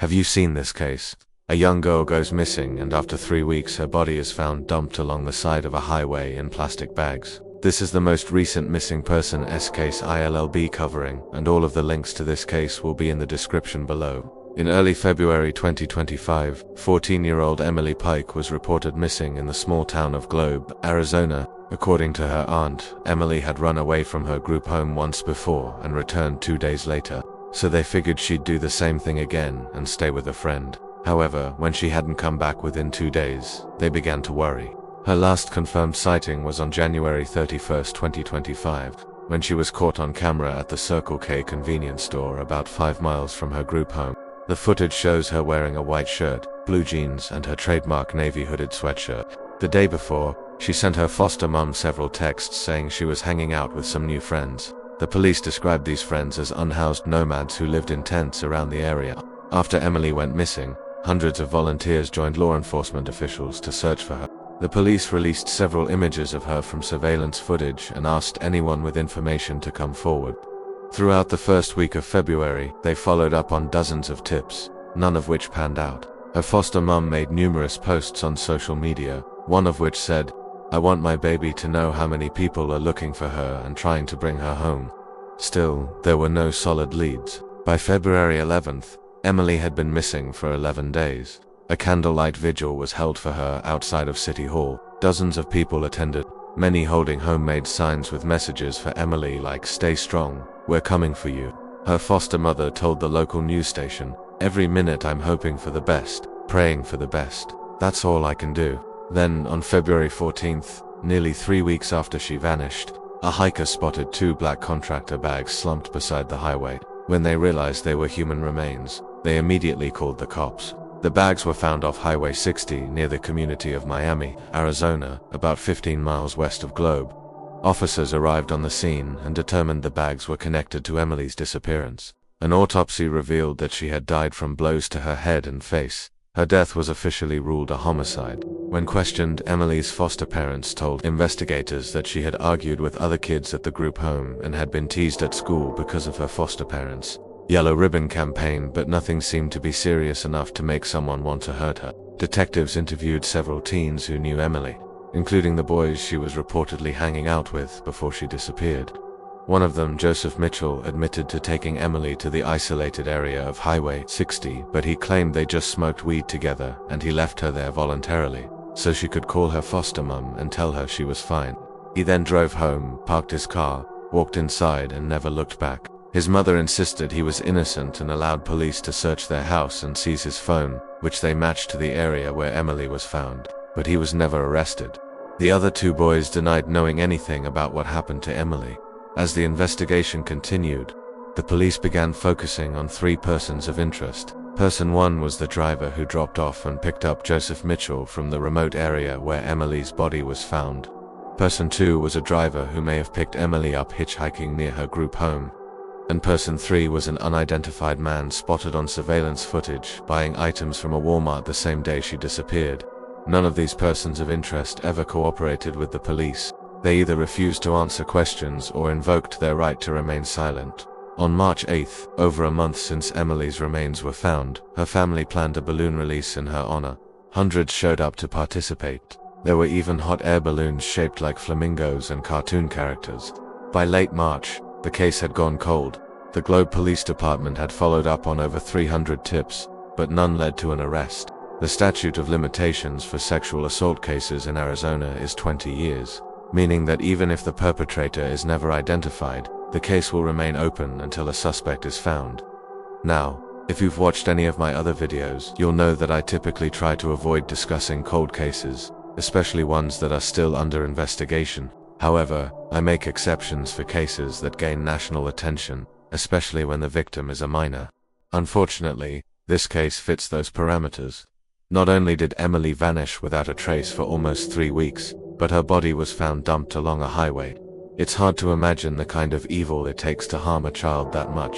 Have you seen this case? A young girl goes missing, and after 3 weeks her body is found dumped along the side of a highway in plastic bags. This is the most recent missing persons case I'll be covering, and all of the links to this case will be in the description below. In early February 2025, 14-year-old Emily Pike was reported missing in the small town of Globe, Arizona. According to her aunt, Emily had run away from her group home once before and returned 2 days later, so they figured she'd do the same thing again and stay with a friend. However, when she hadn't come back within 2 days, they began to worry. Her last confirmed sighting was on January 31, 2025, when she was caught on camera at the Circle K convenience store about 5 miles from her group home. The footage shows her wearing a white shirt, blue jeans, and her trademark navy hooded sweatshirt. The day before, she sent her foster mom several texts saying she was hanging out with some new friends. The police described these friends as unhoused nomads who lived in tents around the area. After Emily went missing, hundreds of volunteers joined law enforcement officials to search for her. The police released several images of her from surveillance footage and asked anyone with information to come forward. Throughout the first week of February, they followed up on dozens of tips, none of which panned out. Her foster mom made numerous posts on social media, one of which said, "I want my baby to know how many people are looking for her and trying to bring her home." Still, there were no solid leads. By February 11th, Emily had been missing for 11 days. A candlelight vigil was held for her outside of City Hall. Dozens of people attended, many holding homemade signs with messages for Emily like "Stay strong, we're coming for you." Her foster mother told the local news station, "Every minute I'm hoping for the best, praying for the best. That's all I can do." Then, on February 14th, nearly 3 weeks after she vanished, a hiker spotted 2 black contractor bags slumped beside the highway. When they realized they were human remains, they immediately called the cops. The bags were found off Highway 60 near the community of Miami, Arizona, about 15 miles west of Globe. Officers arrived on the scene and determined the bags were connected to Emily's disappearance. An autopsy revealed that she had died from blows to her head and face. Her death was officially ruled a homicide. When questioned, Emily's foster parents told investigators that she had argued with other kids at the group home and had been teased at school because of her foster parents' yellow ribbon campaign, but nothing seemed to be serious enough to make someone want to hurt her. Detectives interviewed several teens who knew Emily, including the boys she was reportedly hanging out with before she disappeared. One of them, Joseph Mitchell, admitted to taking Emily to the isolated area of Highway 60, but he claimed they just smoked weed together and he left her there voluntarily, so she could call her foster mom and tell her she was fine. He then drove home, parked his car, walked inside and never looked back. His mother insisted he was innocent and allowed police to search their house and seize his phone, which they matched to the area where Emily was found, but he was never arrested. The other 2 boys denied knowing anything about what happened to Emily. As the investigation continued, the police began focusing on 3 persons of interest. Person 1 was the driver who dropped off and picked up Joseph Mitchell from the remote area where Emily's body was found. Person 2 was a driver who may have picked Emily up hitchhiking near her group home. And person 3 was an unidentified man spotted on surveillance footage buying items from a Walmart the same day she disappeared. None of these persons of interest ever cooperated with the police. They either refused to answer questions or invoked their right to remain silent. On March 8th, over a month since Emily's remains were found, her family planned a balloon release in her honor. Hundreds showed up to participate. There were even hot air balloons shaped like flamingos and cartoon characters. By late March, the case had gone cold. The Globe Police Department had followed up on over 300 tips, but none led to an arrest. The statute of limitations for sexual assault cases in Arizona is 20 years. Meaning that even if the perpetrator is never identified, the case will remain open until a suspect is found. Now, if you've watched any of my other videos, you'll know that I typically try to avoid discussing cold cases, especially ones that are still under investigation. However, I make exceptions for cases that gain national attention, especially when the victim is a minor. Unfortunately, this case fits those parameters. Not only did Emily vanish without a trace for almost 3 weeks, but her body was found dumped along a highway. It's hard to imagine the kind of evil it takes to harm a child that much.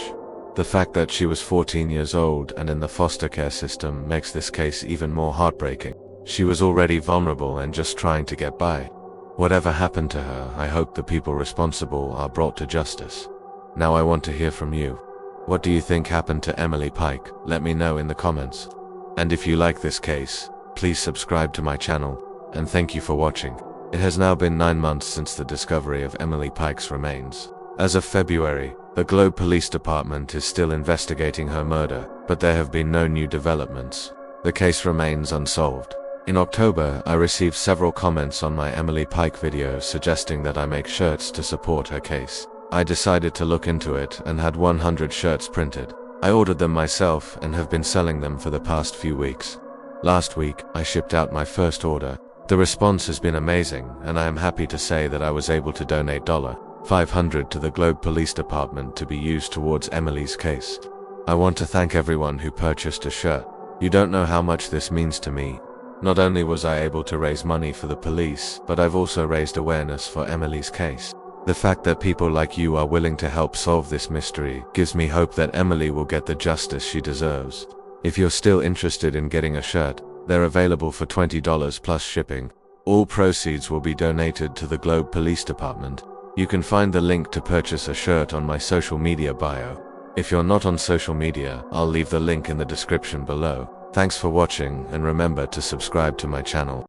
The fact that she was 14 years old and in the foster care system makes this case even more heartbreaking. She was already vulnerable and just trying to get by. Whatever happened to her, I hope the people responsible are brought to justice. Now I want to hear from you. What do you think happened to Emily Pike? Let me know in the comments. And if you like this case, please subscribe to my channel, and thank you for watching. It has now been 9 months since the discovery of Emily Pike's remains. As of February, the Globe Police Department is still investigating her murder, but there have been no new developments. The case remains unsolved. In October, I received several comments on my Emily Pike video suggesting that I make shirts to support her case. I decided to look into it and had 100 shirts printed. I ordered them myself and have been selling them for the past few weeks. Last week, I shipped out my first order. The response has been amazing, and I am happy to say that I was able to donate $500 to the Globe Police Department to be used towards Emily's case. I want to thank everyone who purchased a shirt. You don't know how much this means to me. Not only was I able to raise money for the police, but I've also raised awareness for Emily's case. The fact that people like you are willing to help solve this mystery gives me hope that Emily will get the justice she deserves. If you're still interested in getting a shirt, they're available for $20 plus shipping. All proceeds will be donated to the Globe Police Department. You can find the link to purchase a shirt on my social media bio. If you're not on social media, I'll leave the link in the description below. Thanks for watching, and remember to subscribe to my channel.